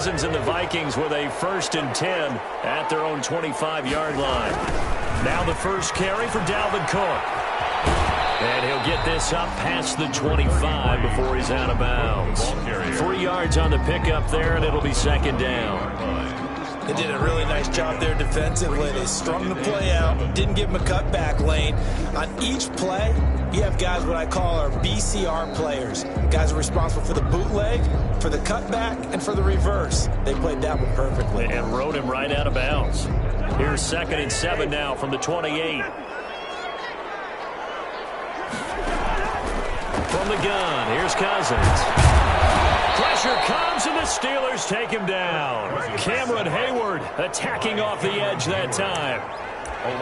Cousins and the Vikings with a 1st and 10 at their own 25-yard line. Now the first carry for Dalvin Cook. And he'll get this up past the 25 before he's out of bounds. 3 yards on the pickup there, and it'll be 2nd down. They did a really nice job there defensively. They strung the play out, didn't give him a cutback lane. On each play, you have guys what I call our BCR players. Guys are responsible for the bootleg, for the cutback, and for the reverse. They played that one perfectly. And rode him right out of bounds. Here's 2nd and 7 now from the 28. From the gun, here's Cousins. Pressure comes, and the Steelers take him down. Cameron Hayward attacking off the edge that time.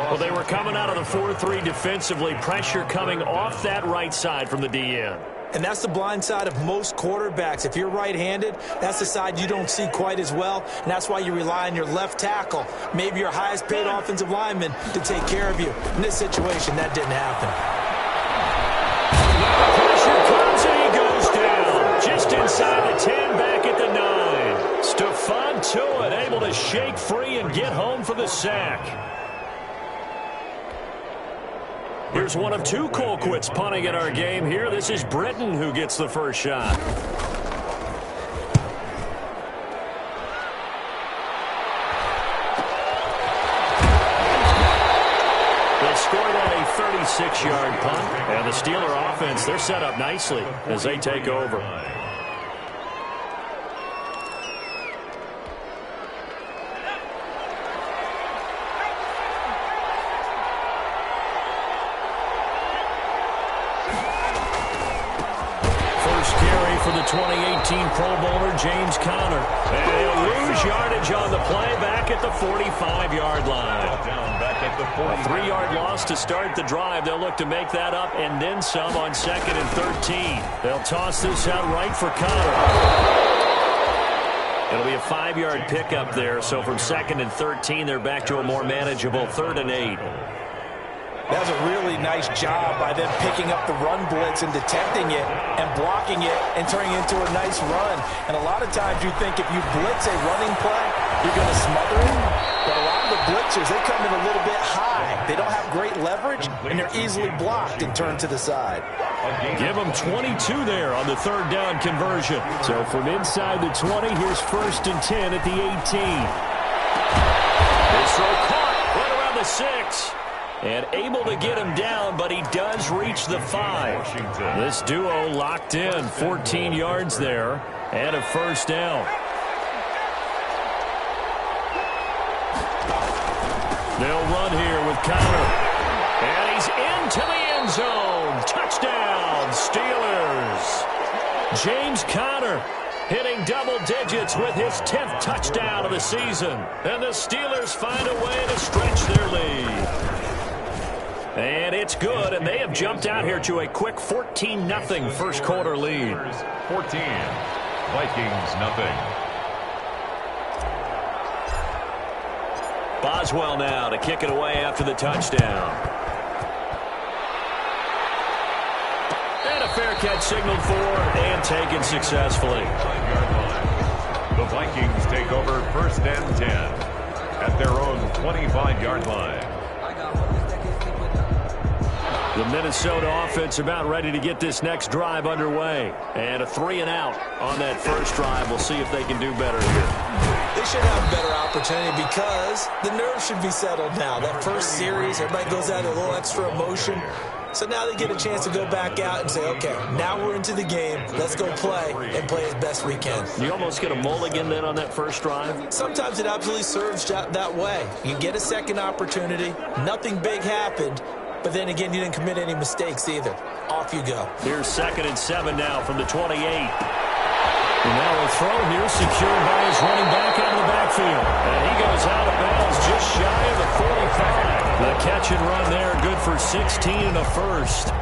Well, they were coming out of the 4-3 defensively. Pressure coming off that right side from the DN. And that's the blind side of most quarterbacks. If you're right-handed, that's the side you don't see quite as well, and that's why you rely on your left tackle, maybe your highest-paid offensive lineman, to take care of you. In this situation, that didn't happen. Pressure comes, and he goes down. Just inside the 10, back at the 9. Stephon Tuitt able to shake free and get home for the sack. Here's one of 2 Colquitts punting in our game here. This is Britton who gets the first shot. They scored on a 36-yard punt. And the Steeler offense, they're set up nicely as they take over. For the 2018 Pro Bowler, James Conner. And he'll lose yardage on the play back at the 45-yard line. A 3-yard loss to start the drive. They'll look to make that up and then some on 2nd and 13. They'll toss this out right for Conner. It'll be a 5-yard pickup there. So from 2nd and 13, they're back to a more manageable 3rd and 8. That was a really nice job by them picking up the run blitz and detecting it and blocking it and turning it into a nice run. And a lot of times you think if you blitz a running play, you're going to smother it. But a lot of the blitzers, they come in a little bit high. They don't have great leverage, and they're easily blocked and turned to the side. Give them 22 there on the 3rd down conversion. So from inside the 20, here's 1st and 10 at the 18. This throw caught right around the 6. And able to get him down, but he does reach the 5. This duo locked in, 14 yards there, and a 1st down. They'll run here with Conner. And he's into the end zone. Touchdown, Steelers. James Conner hitting double digits with his 10th touchdown of the season. And the Steelers find a way to stretch their lead. And it's good, and they have jumped out here to a quick 14-0 first quarter lead. 14, Vikings nothing. Boswell now to kick it away after the touchdown. And a fair catch signaled for and taken successfully. The Vikings take over 1st and 10 at their own 25-yard line. The Minnesota offense about ready to get this next drive underway. And a 3-and-out on that first drive. We'll see if they can do better here. They should have a better opportunity because the nerves should be settled now. That first series, everybody goes out with a little extra emotion. So now they get a chance to go back out and say, okay, now we're into the game. Let's go play and play as best we can. You almost get a mulligan then on that first drive? Sometimes it absolutely serves that way. You get a second opportunity. Nothing big happened. But then again, you didn't commit any mistakes either. Off you go. Here's 2nd and 7 now from the 28. And now a throw here secured by his running back out of the backfield. And he goes out of bounds just shy of the 45. The catch and run there, good for 16 and a 1st.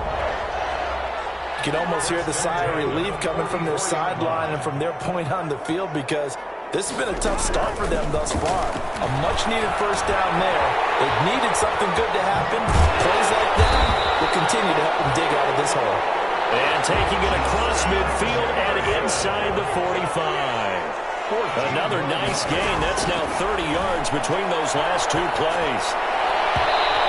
You can almost hear the sigh of relief coming from their sideline and from their point on the field because this has been a tough start for them thus far. A much-needed first down there. They've needed something good to happen. Plays like that will continue to help them dig out of this hole. And taking it across midfield and inside the 45. Another nice gain. That's now 30 yards between those last two plays.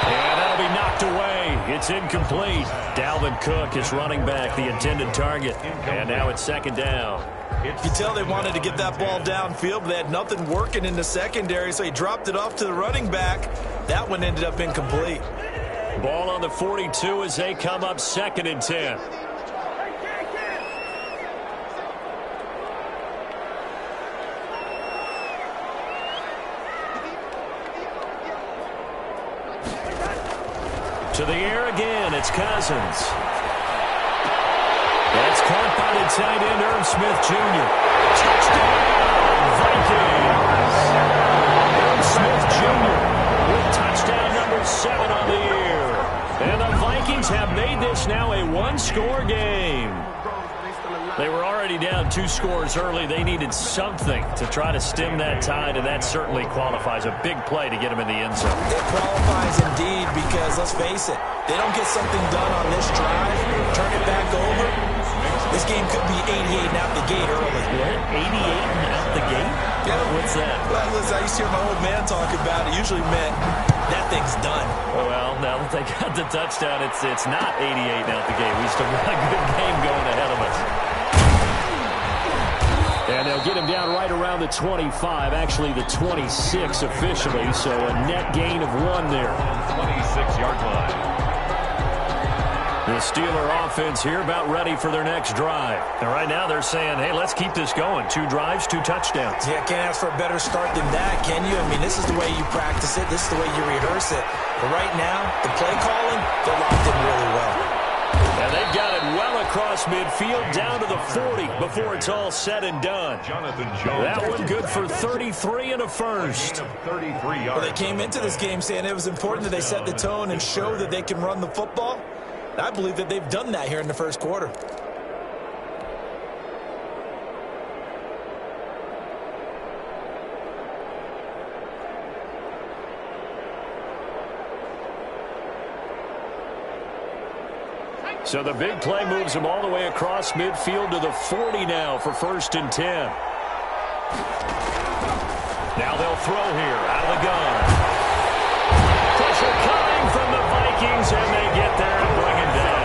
And that'll be knocked away. It's incomplete. Dalvin Cook is running back, the intended target. And now it's second down. You can tell they wanted to get that ball downfield, but they had nothing working in the secondary, so he dropped it off to the running back. That one ended up incomplete. Ball on the 42 as they come up 2nd and 10. To the air again, it's Cousins. That's caught by the tight end, Irv Smith Jr. Touchdown, Vikings! Irv Smith Jr. with touchdown number 7 on the year. And the Vikings have made this now a one-score game. They were already down 2 scores early. They needed something to try to stem that tide, and that certainly qualifies. A big play to get them in the end zone. It qualifies indeed because, let's face it, they don't get something done on this drive, turn it back over. This game could be 88 and out the gate early. What? 88 and out the gate? Yeah. What's that? Well, listen, I used to hear my old man talk about it. Usually meant that thing's done. Well, now that they got the touchdown, it's not 88 and out the gate. We still got a good game going ahead of us. And they'll get him down right around the 25, actually the 26 officially, so a net gain of 1 there. 26-yard line. The Steeler offense here about ready for their next drive. And right now they're saying, hey, let's keep this going. 2 drives, 2 touchdowns. Yeah, can't ask for a better start than that, can you? I mean, this is the way you practice it. This is the way you rehearse it. But right now, the play calling, they're locked in really well. And they've got it well across midfield down to the 40 before it's all said and done. Jonathan Jones. That one good for 33 and a first. 33 yards. Well, they came into this game saying it was important that they set the tone and show that they can run the football. And I believe that they've done that here in the first quarter. So the big play moves them all the way across midfield to the 40 now for 1st and 10. Now they'll throw here out of the gun. Pressure coming from the Vikings, and they get there and bring it down.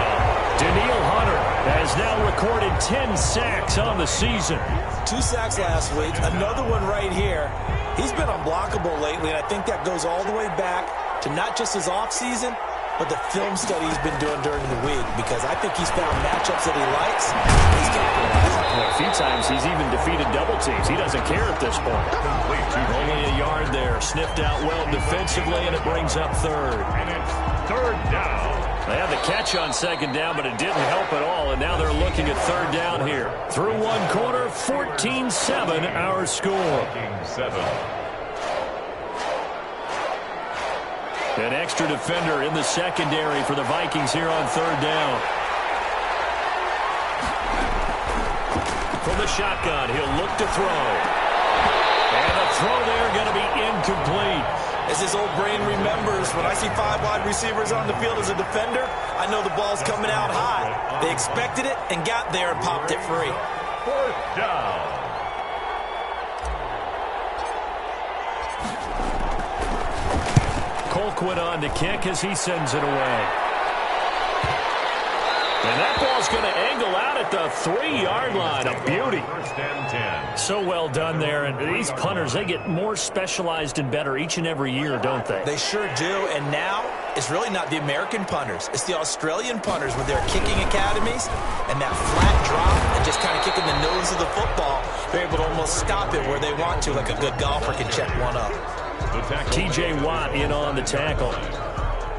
Daniil Hunter has now recorded 10 sacks on the season. 2 sacks last week, another one right here. He's been unblockable lately, and I think that goes all the way back to not just his offseason, but the film study he's been doing during the week, because I think he's found matchups that he likes. He's capitalizing. Well, a few times he's even defeated double teams. He doesn't care at this point. Only a yard there. Sniffed out well defensively, and it brings up 3rd. And it's 3rd down. They had the catch on 2nd down, but it didn't help at all, and now they're looking at 3rd down here. Through 1 quarter, 14-7 our score. 7. An extra defender in the secondary for the Vikings here on 3rd down. From the shotgun, he'll look to throw. And the throw there going to be incomplete. As his old brain remembers, when I see 5 wide receivers on the field as a defender, I know the ball's coming out high. They expected it and got there and popped it free. 4th down. Colquitt on to kick as he sends it away. And that ball's going to angle out at the 3-yard line. A beauty. 1st and 10. So well done there. And these punters, they get more specialized and better each and every year, don't they? They sure do. And now it's really not the American punters. It's the Australian punters with their kicking academies and that flat drop and just kind of kicking the nose of the football. They're able to almost stop it where they want to, like a good golfer can check one up. T.J. Watt in on the tackle.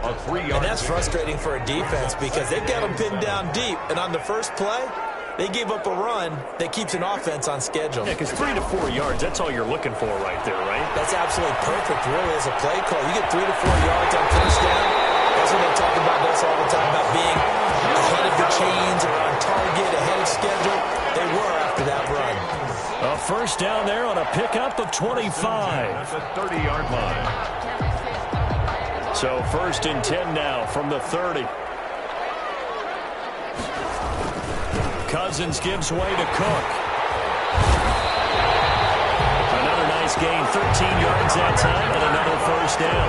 A 3-yard. And that's frustrating for a defense because they've got them pinned down deep. And on the first play, they gave up a run that keeps an offense on schedule. Yeah, because 3 to 4 yards, that's all you're looking for right there, right? That's absolutely perfect, really, as a play call. You get 3 to 4 yards on 1st down. That's what they talk about this all the time, about being ahead of the chains or on target, ahead of schedule. They were after that run. A 1st down there on a pickup of 25. That's a 30-yard line. So 1st and 10 now from the 30. Cousins gives way to Cook. Giants gain 13 yards that time and another first down.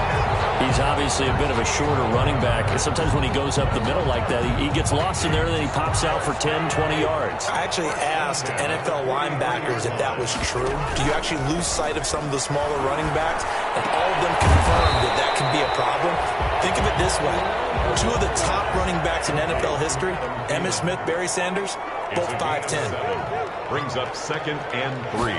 He's obviously a bit of a shorter running back. And sometimes when he goes up the middle like that, he gets lost in there, and then he pops out for 10, 20 yards. I actually asked NFL linebackers if that was true. Do you actually lose sight of some of the smaller running backs? And all of them confirmed that that can be a problem. Think of it this way. Two of the top running backs in NFL history, Emmitt Smith, Barry Sanders, both 5'10". Brings up 2nd and 3.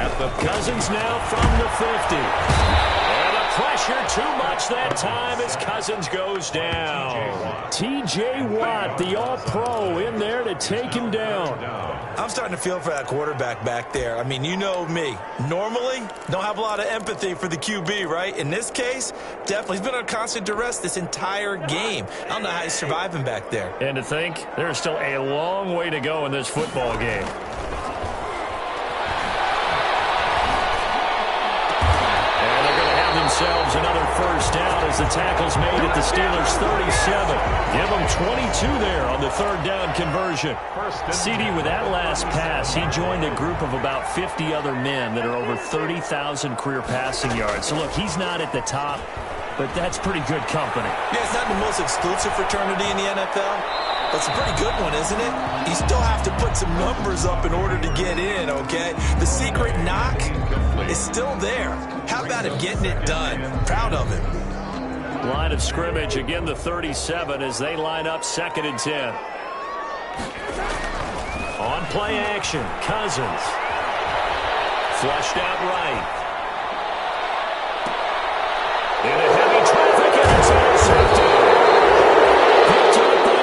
At the Cousins now from the 50. And a pressure too much that time as Cousins goes down. T.J. Watt, the All-Pro, in there to take him down. I'm starting to feel for that quarterback back there. I mean, you know me. Normally, don't have a lot of empathy for the QB, right? In this case, definitely. He's been on constant duress this entire game. I don't know how he's surviving back there. And to think, there's still a long way to go in this football game. Themselves another first down as the tackle's made at the Steelers' 37. Give them 22 there on the third down conversion. CD, with that last pass, he joined a group of about 50 other men that are over 30,000 career passing yards. So, look, he's not at the top, but that's pretty good company. Yeah, it's not the most exclusive fraternity in the NFL. But it's a pretty good one, isn't it? You still have to put some numbers up in order to get in, okay? The secret knock is still there. How about him getting it done? Proud of him. Line of scrimmage, again the 37 as they line up 2nd and 10. On play action, Cousins. Flushed out right. In a heavy traffic, and it's intercepted.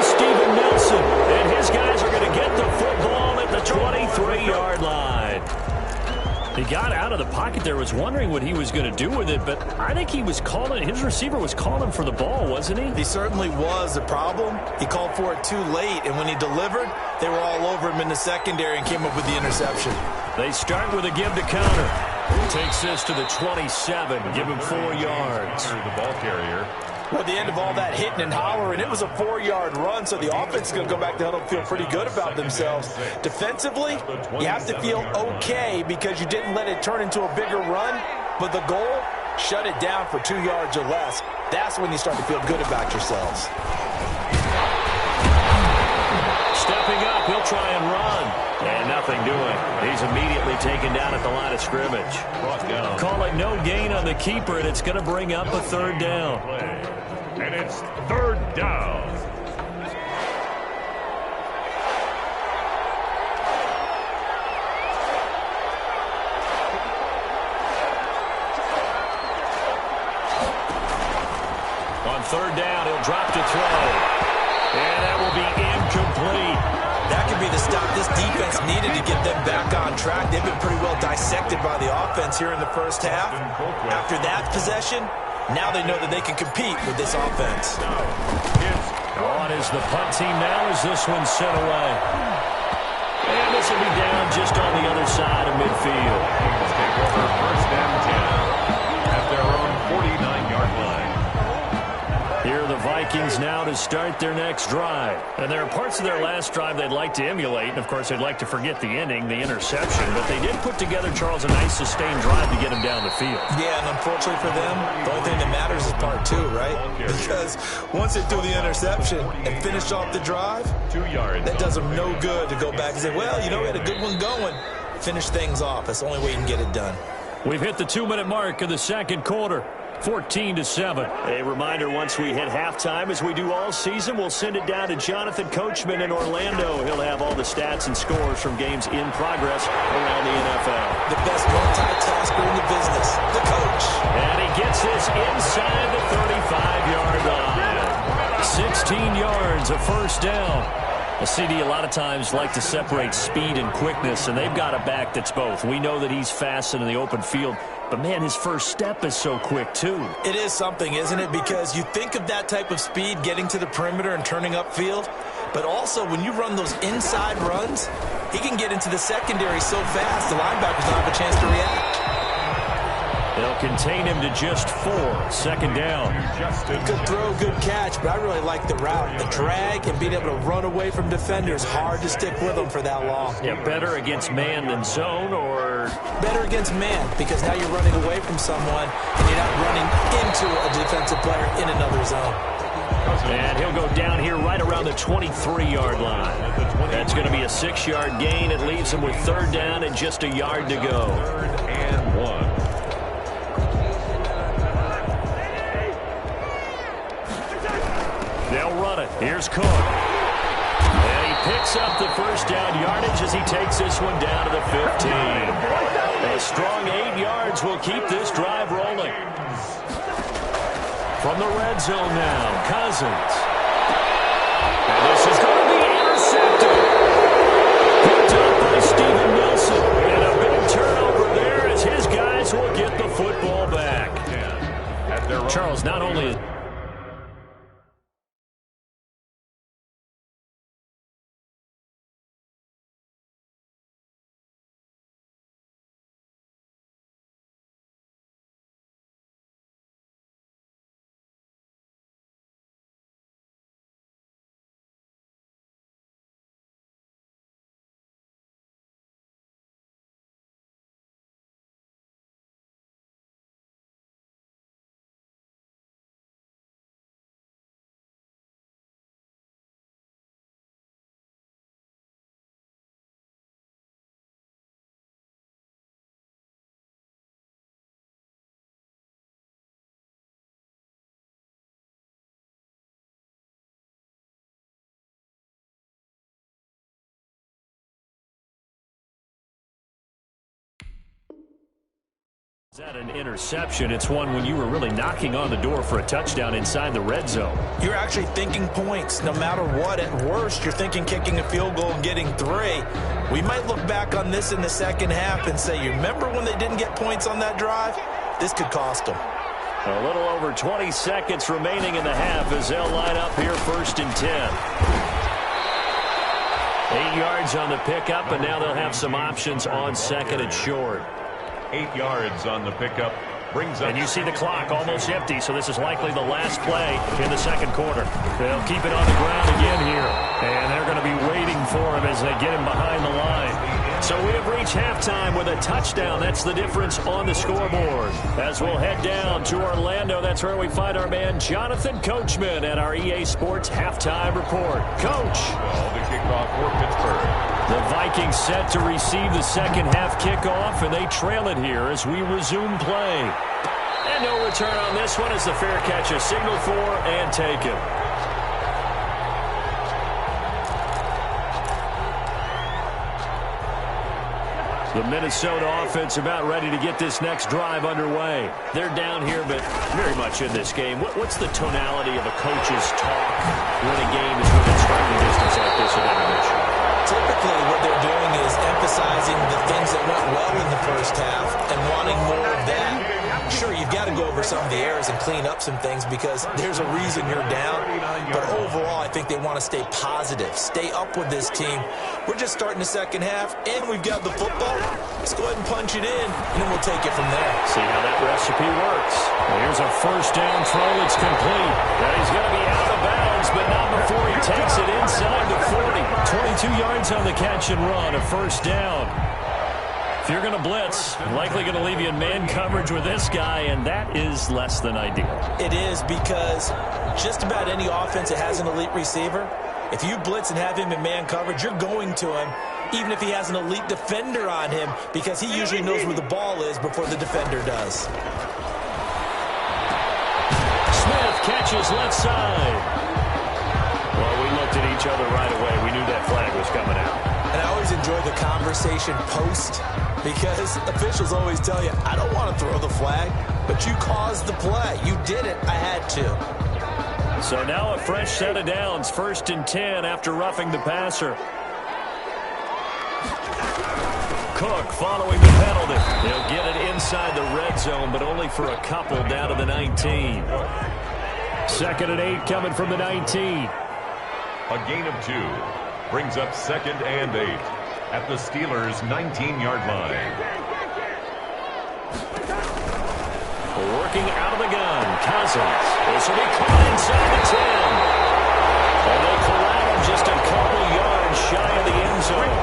Steven Nelson, and his guys are going to get the football at the 23-yard line. He got out of the pocket there, was wondering what he was going to do with it, but I think he was calling, his receiver was calling for the ball, wasn't he? He certainly was. The problem, he called for it too late, and when he delivered, they were all over him in the secondary and came up with the interception. They start with a give to counter. Takes this to the 27, give him 4 yards. The ball carrier. Well, at the end of all that hitting and hollering, it was a 4-yard run, so the offense is going to go back to huddle and feel pretty good about themselves. Defensively, you have to feel okay because you didn't let it turn into a bigger run, but the goal, shut it down for 2 yards or less. That's when you start to feel good about yourselves. Stepping up, he'll try and run. And nothing doing. He's immediately taken down at the line of scrimmage. Call it no gain on the keeper, and it's going to bring up a 3rd down. And it's 3rd down. On 3rd down, he'll drop to throw. And that will be incomplete. That could be the stop this defense needed to get them back on track. They've been pretty well dissected by the offense here in the first half. After that possession, now they know that they can compete with this offense. On is the punt team now as this one's sent away. And this will be down just on the other side of midfield. Take over 1st and 10 at their own 49-yard line. Here are the Vikings now to start their next drive. And there are parts of their last drive they'd like to emulate. And, of course, they'd like to forget the ending, the interception. But they did put together, Charles, a nice sustained drive to get him down the field. Yeah, and unfortunately for them, the only thing that matters is part 2, right? Because once they threw the interception and finished off the drive, 2 yards. That does them no good to go back and say, well, you know, we had a good one going. Finish things off. That's the only way you can get it done. We've hit the 2-minute mark of the second quarter. 14-7. A reminder, once we hit halftime, as we do all season, we'll send it down to Jonathan Coachman in Orlando. He'll have all the stats and scores from games in progress around the NFL. The best multitasker in the business, the coach. And he gets this inside the 35-yard line. 16 yards, a first down. A CD a lot of times like to separate speed and quickness, and they've got a back that's both. We know that he's fast in the open field, but, man, his first step is so quick, too. It is something, isn't it? Because you think of that type of speed getting to the perimeter and turning upfield, but also when you run those inside runs, he can get into the secondary so fast the linebackers don't have a chance to react. They'll contain him to just 4. 2nd down. Good throw, good catch, but I really like the route. The drag and being able to run away from defenders, hard to stick with them for that long. Yeah, better against man than zone, or? Better against man, because now you're running away from someone and you're not running into a defensive player in another zone. And he'll go down here right around the 23-yard line. That's going to be a 6-yard gain. It leaves him with 3rd down and just a yard to go. 3rd and 1. They'll run it. Here's Cook. And he picks up the 1st down yardage as he takes this one down to the 15. A strong 8 yards will keep this drive rolling. From the red zone now, Cousins. And this is going to be intercepted. Picked up by Steven Nelson. And a big turnover there as his guys will get the football back. Charles, not only... Is that an interception? It's one when you were really knocking on the door for a touchdown inside the red zone. You're actually thinking points. No matter what, at worst, you're thinking kicking a field goal and getting 3. We might look back on this in the 2nd half and say, you remember when they didn't get points on that drive? This could cost them. A little over 20 seconds remaining in the half as they'll line up here 1st and 10. 8 yards on the pickup, and now they'll have some options on 2nd and short. 8 yards on the pickup. Brings up. And you see the clock almost empty, so this is likely the last play in the 2nd quarter. They'll keep it on the ground again here. And they're going to be waiting for him as they get him behind the line. So we have reached halftime with a touchdown. That's the difference on the scoreboard. As we'll head down to Orlando, that's where we find our man Jonathan Coachman at our EA Sports Halftime Report. Coach. Well, the kickoff for Pittsburgh. The Vikings set to receive the 2nd half kickoff, and they trail it here as we resume play. And no return on this one as the fair catch is signaled for and taken. The Minnesota offense about ready to get this next drive underway. They're down here, but very much in this game. What's the tonality of a coach's talk when a game is within striking distance like this at intermission? Typically, what they're doing is emphasizing the things that went well in the 1st half and wanting more of that. Sure, you've got to go over some of the errors and clean up some things because there's a reason you're down. But overall, I think they want to stay positive, stay up with this team. We're just starting the 2nd half, and we've got the football. Let's go ahead and punch it in, and then we'll take it from there. See how that recipe works. Here's a 1st down throw that's complete. Now he's going to be out of bounds, but not before he takes it inside the 40. 22 yards on the catch and run, a 1st down. If you're going to blitz, likely going to leave you in man coverage with this guy, and that is less than ideal. It is because just about any offense that has an elite receiver, if you blitz and have him in man coverage, you're going to him, even if he has an elite defender on him, because he usually knows where the ball is before the defender does. Smith catches left side. Well, we looked at each other right away. We knew that flag was coming out. And I always enjoy the conversation post because officials always tell you, I don't want to throw the flag, but you caused the play. You did it. I had to. So now a fresh set of downs, 1st and 10 after roughing the passer. Cook following the penalty. They'll get it inside the red zone, but only for a couple down to the 19. 2nd and 8 coming from the 19. A gain of 2. Brings up 2nd and 8 at the Steelers' 19-yard line. Working out of the gun, Cousins. This will be caught inside the 10. And they corral him just a couple yards shy of the end zone.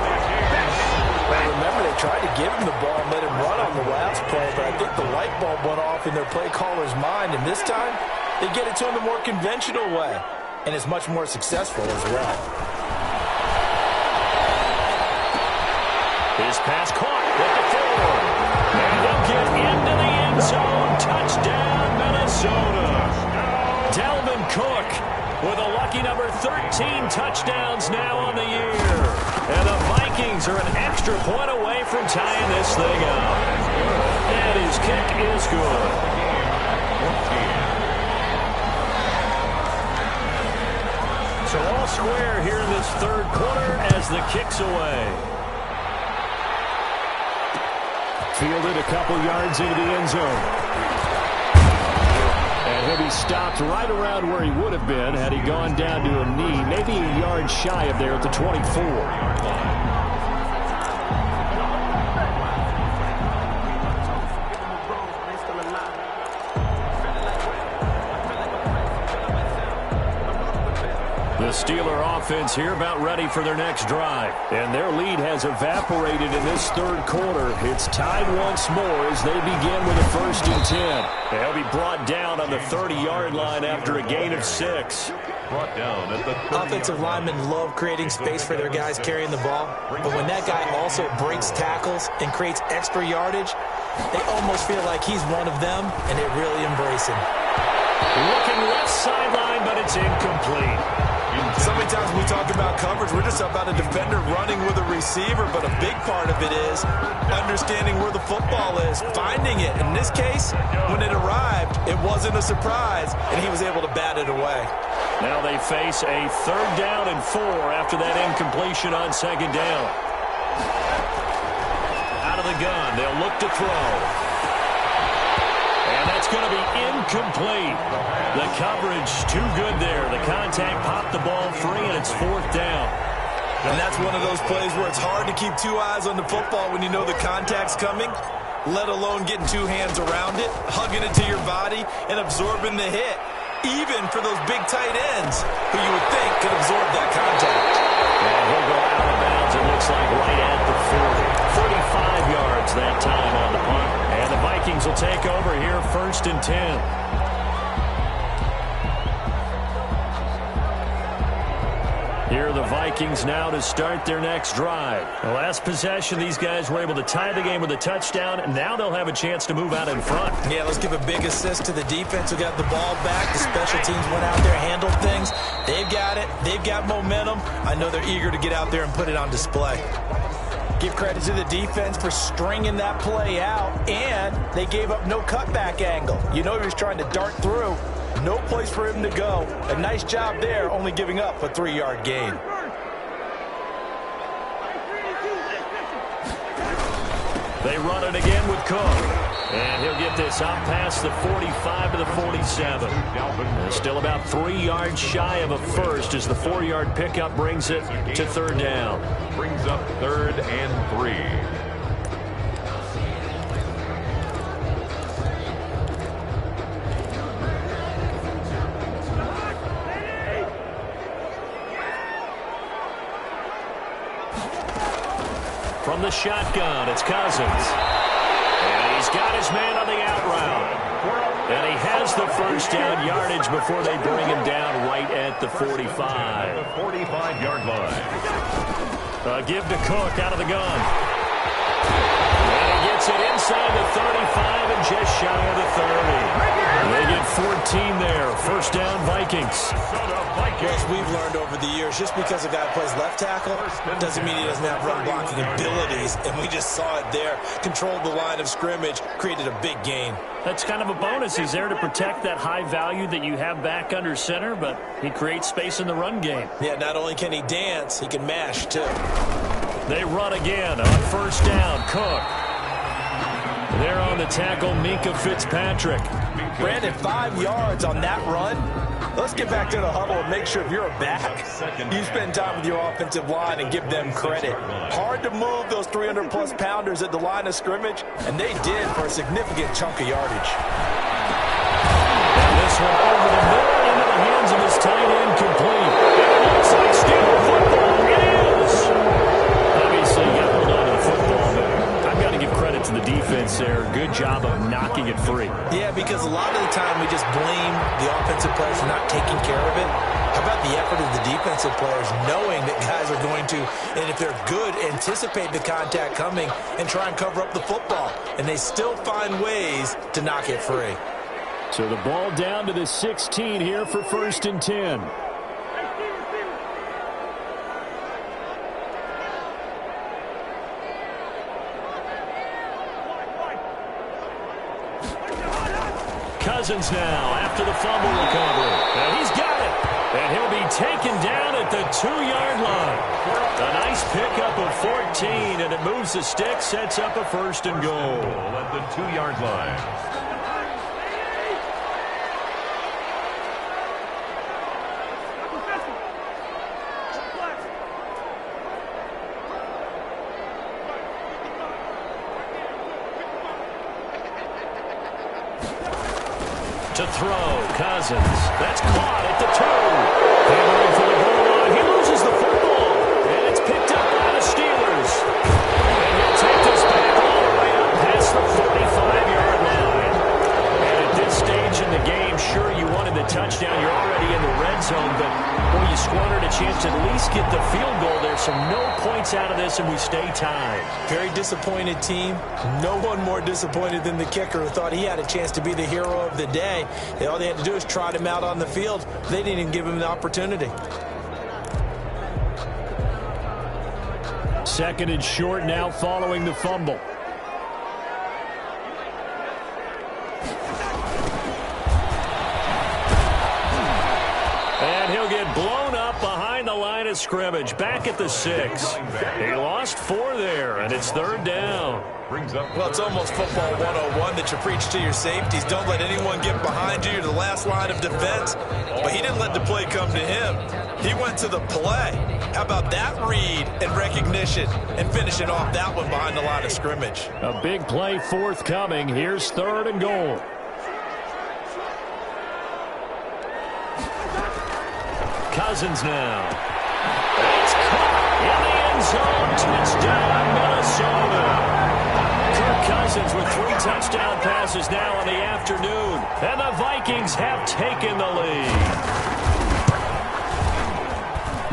Remember, they tried to give him the ball and let him run on the last play, but I think the light bulb went off in their play caller's mind, and this time they get it to him the more conventional way, and it's much more successful as well. His pass caught with the 4. And he'll get into the end zone. Touchdown, Minnesota. Dalvin Cook with a lucky number 13 touchdowns now on the year. And the Vikings are an extra point away from tying this thing up. And his kick is good. So all square here in this third quarter as the kick's away. Fielded a couple yards into the end zone. And he'll be stopped right around where he would have been had he gone down to a knee, maybe a yard shy of there at the 24-yard line. The Steeler offense here about ready for their next drive. And their lead has evaporated in this third quarter. It's tied once more as they begin with a 1st and 10. They'll be brought down on the 30-yard line after a gain of 6. Brought down at the 30. Offensive linemen love creating space for their guys carrying the ball, but when that guy also breaks tackles and creates extra yardage, they almost feel like he's one of them, and they really embrace him. Looking left sideline, but it's incomplete. So many times we talk about coverage, we're just about a defender running with a receiver, but a big part of it is understanding where the football is, finding it. In this case, when it arrived, it wasn't a surprise, and he was able to bat it away. Now they face a 3rd down and 4 after that incompletion on 2nd down. Out of the gun, they'll look to throw. And that's going to be incomplete. The coverage too good there. The contact popped the ball free, and it's 4th down. And that's one of those plays where it's hard to keep 2 eyes on the football when you know the contact's coming, let alone getting 2 hands around it, hugging it to your body, and absorbing the hit, even for those big tight ends who you would think could absorb that contact. And he'll go out of bounds, it looks like right at the 40. 35 yards that time on the punt. And the Vikings will take over here 1st and 10. Here are the Vikings now to start their next drive. The last possession, these guys were able to tie the game with a touchdown, and now they'll have a chance to move out in front. Yeah, let's give a big assist to the defense who got the ball back. The special teams went out there, handled things. They've got it. They've got momentum. I know they're eager to get out there and put it on display. Give credit to the defense for stringing that play out, and they gave up no cutback angle. You know he was trying to dart through. No place for him to go. A nice job there, only giving up a 3-yard gain. They run it again with Cook. And he'll get this out past the 45 to the 47. Still about 3 yards shy of a first as the 4-yard pickup brings it to 3rd down. Brings up 3rd and 3. From the shotgun, it's Cousins. And he's got his man on the out route. And he has the 1st down yardage before they bring him down right at the 45. The 45-yard line. Give to Cook out of the gun. And he gets it inside the 35 and just shy of the 30. They get 14 there. 1st down, Vikings. As we've learned over the years, just because a guy plays left tackle doesn't mean he doesn't have run blocking abilities, and we just saw it there. Controlled the line of scrimmage, created a big gain. That's kind of a bonus. He's there to protect that high value that you have back under center, but he creates space in the run game. Yeah, not only can he dance, he can mash, too. They run again on 1st down. Cook. There on the tackle, Minkah Fitzpatrick. Brandon, 5 yards on that run. Let's get back to the huddle and make sure if you're a back, you spend time with your offensive line and give them credit. Hard to move those 300-plus pounders at the line of scrimmage, and they did for a significant chunk of yardage. And this one over the middle into the hands of his tight end, complete. And it looks like Steeler football. It is. Obviously, you got to hold on to the football, but I've got to give credit to the defense there. Good job of knocking it free. Yeah, because a lot of the time we just blame the offensive players for not taking care of it. How about the effort of the defensive players knowing that guys are going to, and if they're good, anticipate the contact coming and try and cover up the football. And they still find ways to knock it free. So the ball down to the 16 here for 1st and 10. Cousins now after the fumble recovery. And he's got it. And he'll be taken down at the 2-yard line. A nice pickup of 14, and it moves the stick, sets up a 1st and goal. At the 2-yard line. To throw, Cousins. That's caught at the 2. Hammering for the goal line. He loses the football. And it's picked up by the Steelers. And he'll take this back all the way up past the 45-yard line. And at this stage in the game, sure, you wanted the touchdown. You're already in the red zone. But, boy, you squandered a chance to at least get the field goal there. So no points out of this, and we stay tied. Very disappointed team. No one more disappointed than the kicker who thought he had a chance to be the hero of the day. All they had to do is trot him out on the field. They didn't even give him the opportunity. 2nd and short now following the fumble. And he'll get blown up behind the line of scrimmage. Back at the 6. He lost 4 there, and it's 3rd down. Well, it's almost football 101 that you preach to your safeties. Don't let anyone get behind you. You're the last line of defense. But he didn't let the play come to him. He went to the play. How about that read and recognition and finishing off that one behind the line of scrimmage? A big play forthcoming. Here's 3rd and goal. Cousins now. It's caught in the end zone. Touchdown, Minnesota. Kirk Cousins with 3 touchdown passes now in the afternoon. And the Vikings have taken the lead.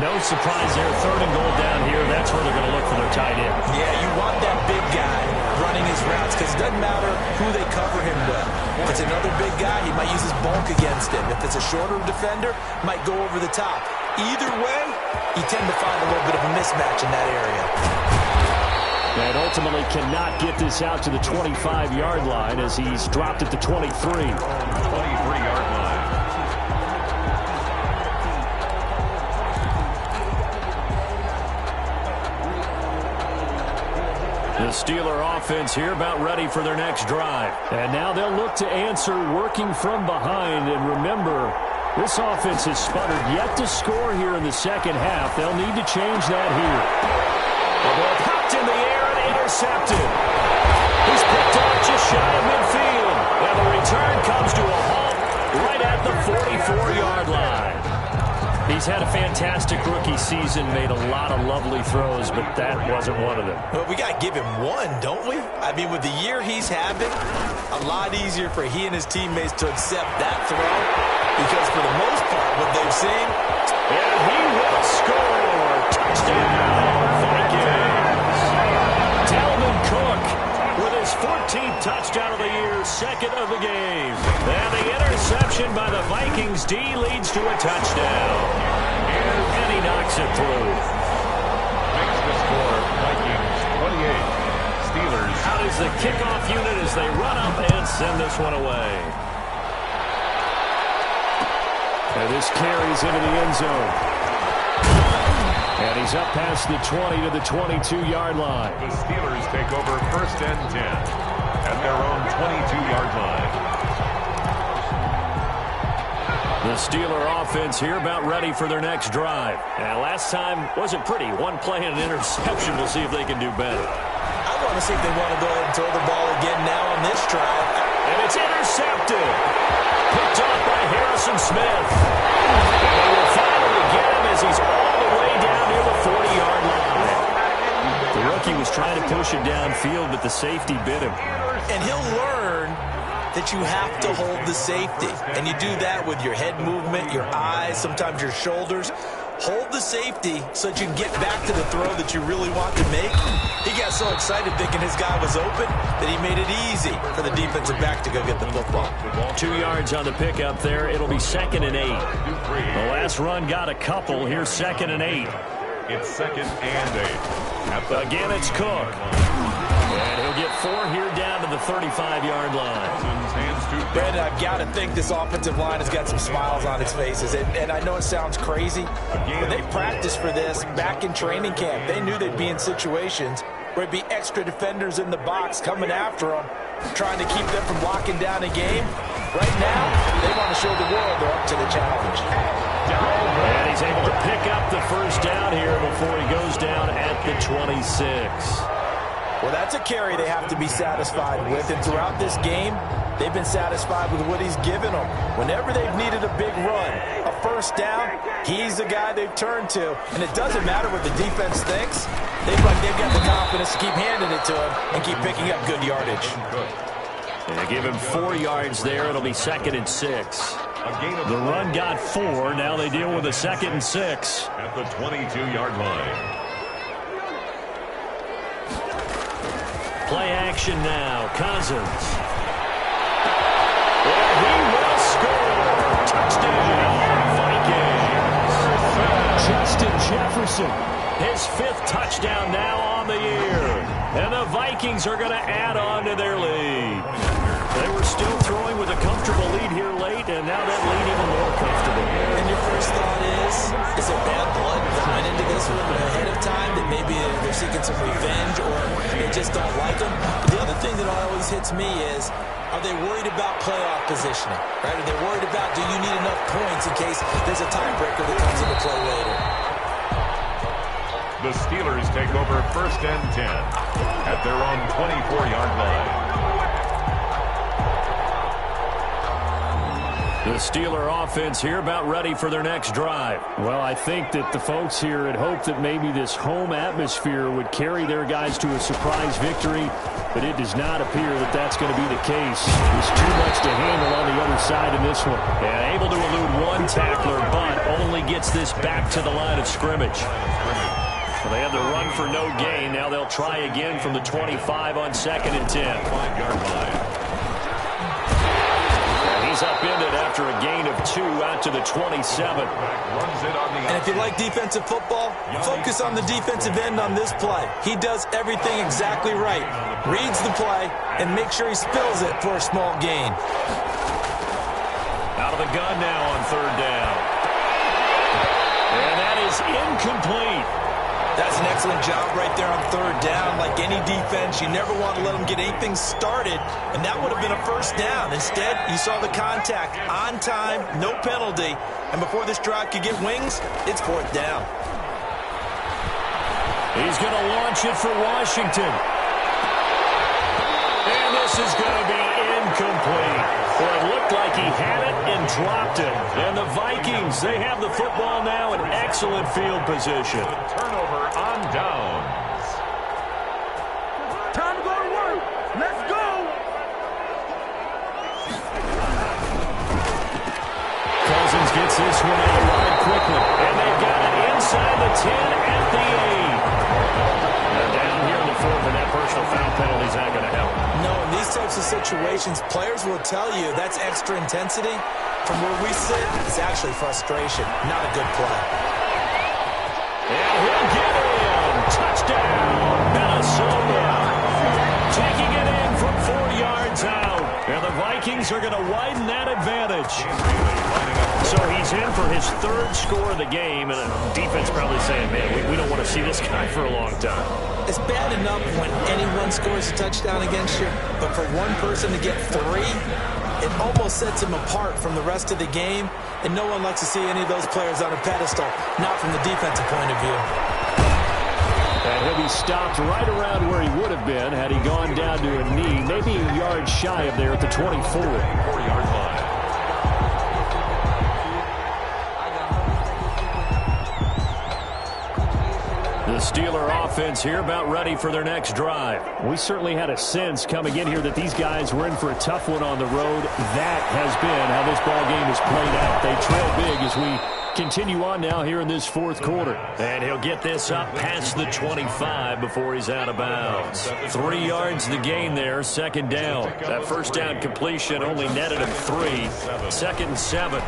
No surprise there. 3rd and goal down here. That's where they're going to look for their tight end. Yeah, you want that big guy running his routes because it doesn't matter who they cover him with. If it's another big guy, he might use his bulk against him. If it's a shorter defender, might go over the top. Either way, you tend to find a little bit of a mismatch in that area. And ultimately cannot get this out to the 25-yard line as he's dropped at the 23. 23-yard line. The Steeler offense here about ready for their next drive. And now they'll look to answer working from behind. And remember, this offense has sputtered yet to score here in the second half. They'll need to change that here. The ball popped in the air and intercepted. He's picked off just shy of midfield. And the return comes to a halt right at the 44-yard line. He's had a fantastic rookie season, made a lot of lovely throws, but that wasn't one of them. Well, we got to give him one, don't we? I mean, with the year he's having, a lot easier for he and his teammates to accept that throw because for the most part, what they've seen, and he will score. Touchdown, Vikings. Dalvin Cook with his 14th touchdown of the year, 2nd of the game. And the interception by the Vikings D leads to a touchdown. And he knocks it through. Makes the score Vikings 28. Steelers. Out is the kickoff unit as they run up and send this one away. And this carries into the end zone. And he's up past the 20 to the 22-yard line. The Steelers take over 1st and 10 at their own 22-yard line. The Steeler offense here about ready for their next drive. And last time wasn't pretty. One play and an interception. We'll see if they can do better. I want to see if they want to go ahead and throw the ball again now on this drive. And it's intercepted. Picked off by Harrison Smith. And they will finally get him as he's all the way down near the 40-yard line. The rookie was trying to push it downfield, but the safety bit him. And he'll learn that you have to hold the safety. And you do that with your head movement, your eyes, sometimes your shoulders. Hold the safety so that you can get back to the throw that you really want to make. He got so excited thinking his guy was open that he made it easy for the defensive back to go get the football. 2 yards on the pickup there. It'll be 2nd and 8. The last run got a couple. Here's 2nd and 8. It's 2nd and 8. Again, it's Cook. And he'll get 4 here down to the 35-yard line. Brandon, I've got to think this offensive line has got some smiles on its faces. And I know it sounds crazy, but they practiced for this back in training camp. They knew they'd be in situations where it'd be extra defenders in the box coming after them, trying to keep them from locking down a game. Right now, they want to show the world they're up to the challenge. And he's able to pick up the first down here before he goes down at the 26. Well, that's a carry they have to be satisfied with. And throughout this game, they've been satisfied with what he's given them. Whenever they've needed a big run, a first down, he's the guy they've turned to. And it doesn't matter what the defense thinks. They've got the confidence to keep handing it to him and keep picking up good yardage. And they give him 4 yards there. It'll be 2nd and 6. The run got 4. Now they deal with a 2nd and 6. At the 22-yard line. Play action now. Cousins. And he will score. Touchdown, Vikings. Justin Jefferson. His 5th touchdown now on the year. And the Vikings are going to add on to their lead. They were still throwing with a comfortable lead here late, and now that lead even more comfortable. And your first thought is there bad blood that went into this one ahead of time, that maybe they're seeking some revenge or they just don't like them? But the other thing that always hits me is, are they worried about playoff positioning? Right? Are they worried about, do you need enough points in case there's a tiebreaker that comes into play later? The Steelers take over 1st and 10 at their own 24-yard line. The Steeler offense here about ready for their next drive. Well, I think that the folks here had hoped that maybe this home atmosphere would carry their guys to a surprise victory, but it does not appear that that's going to be the case. There's too much to handle on the other side in this one. And able to elude one tackler, but only gets this back to the line of scrimmage. Well, they had the run for no gain. Now they'll try again from the 25 on 2nd and 10. 5-yard line. He's upended after a gain of 2 out to the 27. And if you like defensive football, focus on the defensive end on this play. He does everything exactly right. Reads the play and makes sure he spills it for a small gain. Out of the gun now on 3rd down. And that is incomplete. That's an excellent job right there on 3rd down. Like any defense, you never want to let them get anything started, and that would have been a first down. Instead, you saw the contact on time, no penalty, and before this drive could get wings, it's 4th down. He's going to launch it for Washington. And this is going to be incomplete. Well, it looked like he had it and dropped it. And the Vikings, they have the football now in excellent field position. Turnover on downs. Time to go to work. Let's go. Cousins gets this one out wide quickly. And they've got it inside the 10 at the 8. They're down here in the 4th, and that personal foul penalty is not going to help. No, in these types of situations, players will tell you that's extra intensity. From where we sit, it's actually frustration, not a good play. And he'll get in. Touchdown, Minnesota. Taking it in from 4 yards out. And the Vikings are going to widen that advantage. So he's in for his 3rd score of the game. And the defense probably saying, man, we don't want to see this guy for a long time. It's bad enough when anyone scores a touchdown against you, but for one person to get 3, it almost sets him apart from the rest of the game, and no one likes to see any of those players on a pedestal, not from the defensive point of view. And he'll be stopped right around where he would have been had he gone down to a knee, maybe a yard shy of there at the 24-yard line. The Steeler offense here about ready for their next drive. We certainly had a sense coming in here that these guys were in for a tough one on the road. That has been how this ball game has played out. They trail big as we continue on now here in this fourth quarter. And he'll get this up past the 25 before he's out of bounds. 3 yards the gain there, second down. That first down completion only netted him 3. Second and 7.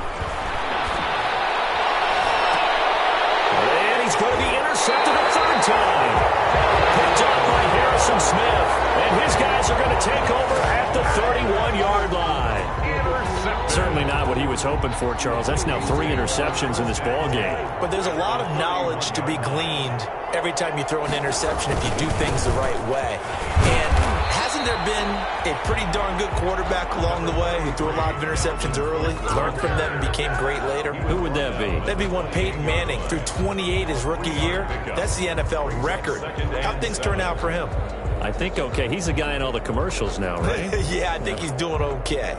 And he's going to be intercepted a third time. Picked up by Harrison Smith. And his guys are going to take over at the 31-yard line. Certainly not what he was hoping for, Charles. That's now 3 interceptions in this ball game. But there's a lot of knowledge to be gleaned every time you throw an interception if you do things the right way. And hasn't there been a pretty darn good quarterback along the way who threw a lot of interceptions early, learned from them, and became great later? Who would that be? That'd be one Peyton Manning. Threw 28 his rookie year. That's the NFL record. How'd things turn out for him? I think okay. He's the guy in all the commercials now, right? Yeah, I think he's doing okay.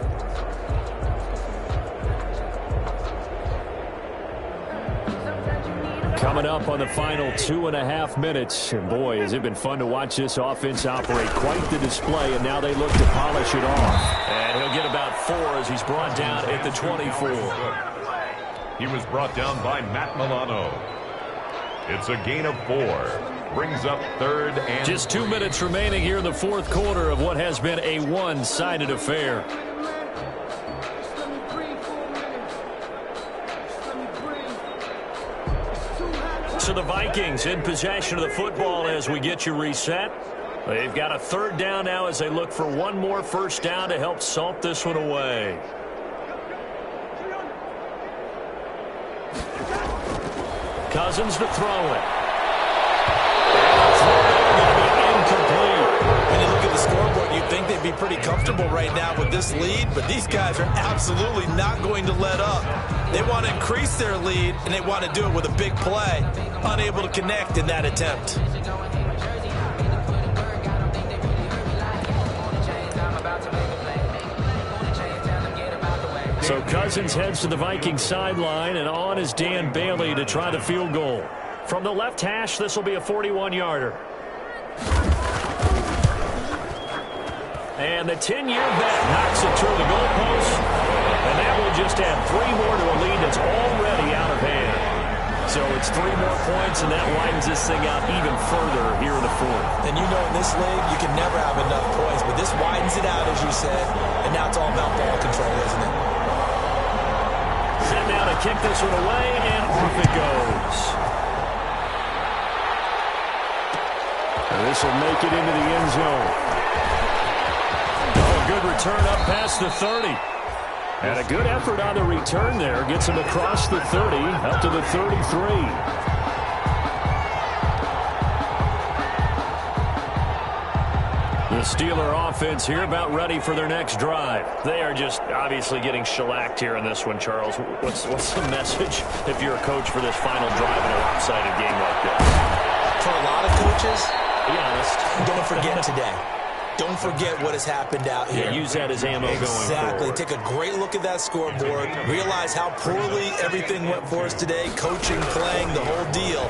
Coming up on the final 2.5 minutes. And boy, has it been fun to watch this offense operate. Quite the display, and now they look to polish it off. And he'll get about 4 as he's brought down at the 24. He was brought down by Matt Milano. It's a gain of 4. Brings up third and just 2 minutes remaining here in the fourth quarter of what has been a one-sided affair. So the Vikings in possession of the football as we get you reset. They've got a third down now as they look for one more first down to help salt this one away. Cousins to throw it. When you look at the scoreboard, you'd think they'd be pretty comfortable right now with this lead, but these guys are absolutely not going to let up. They want to increase their lead, and they want to do it with a big play. Unable to connect in that attempt. So Cousins heads to the Vikings sideline, and on is Dan Bailey to try the field goal. From the left hash, this will be a 41-yarder. And the 10-year vet knocks it through the goalpost. And that will just add 3 more to a lead that's already out of hand. So it's 3 more points, and that widens this thing out even further here in the fourth. And you know in this league, you can never have enough points. But this widens it out, as you said. And now it's all about ball control, isn't it? Set now to kick this one away, and off it goes. And this will make it into the end zone. Oh, good return up past the 30. And a good effort on the return there. Gets him across the 30, up to the 33. The Steeler offense here about ready for their next drive. They are just obviously getting shellacked here in this one, Charles. What's the message if you're a coach for this final drive in a lopsided game like this? For a lot of coaches, be honest, don't forget today. Don't forget what has happened out here. Yeah, use that as ammo going forward. Exactly. Take a great look at that scoreboard. Realize how poorly everything went for us today. Coaching, playing, the whole deal.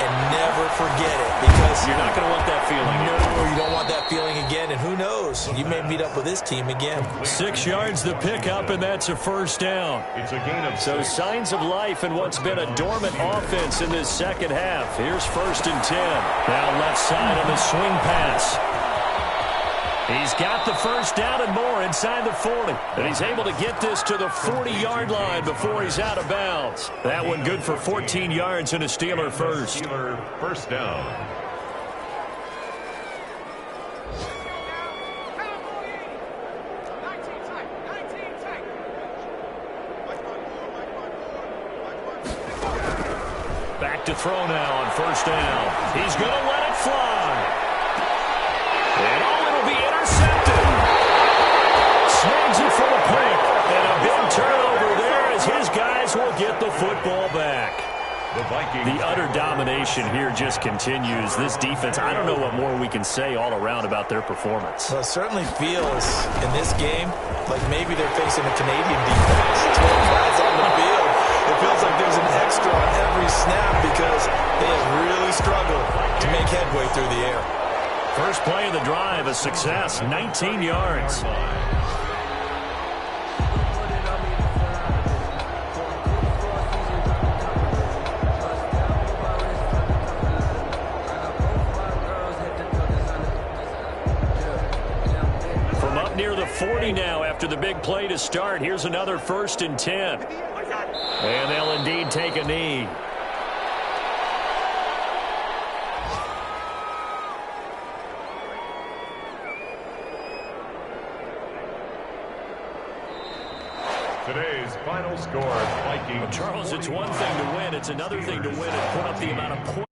And never forget it, because you're not going to want that feeling. No, you don't want that feeling again. And who knows? You may meet up with this team again. 6 yards to pick up, and that's a first down. It's a gain of 6. So signs of life in what's been a dormant offense in this second half. Here's first and 10. Now left side on the swing pass. He's got the first down and more inside the 40. And he's able to get this to the 40-yard line before he's out of bounds. That one good for 14 yards and a Steeler first. Steeler first down. Back to throw now on first down. He's going to let it fly. And it'll be intercepted. Snags it for the The Vikings. The utter domination here just continues. This defense, I don't know what more we can say all around about their performance. Well, it certainly feels in this game like maybe they're facing a Canadian defense. 12 guys on the field. It feels like there's an extra on every snap because they have really struggled to make headway through the air. First play of the drive, a success, 19 yards. Near the 40 now after the big play to start. Here's another 1st and 10. And they'll indeed take a knee. Today's final score, Vikings. Charles, it's one thing to win. It's another thing to win and put up the amount of points.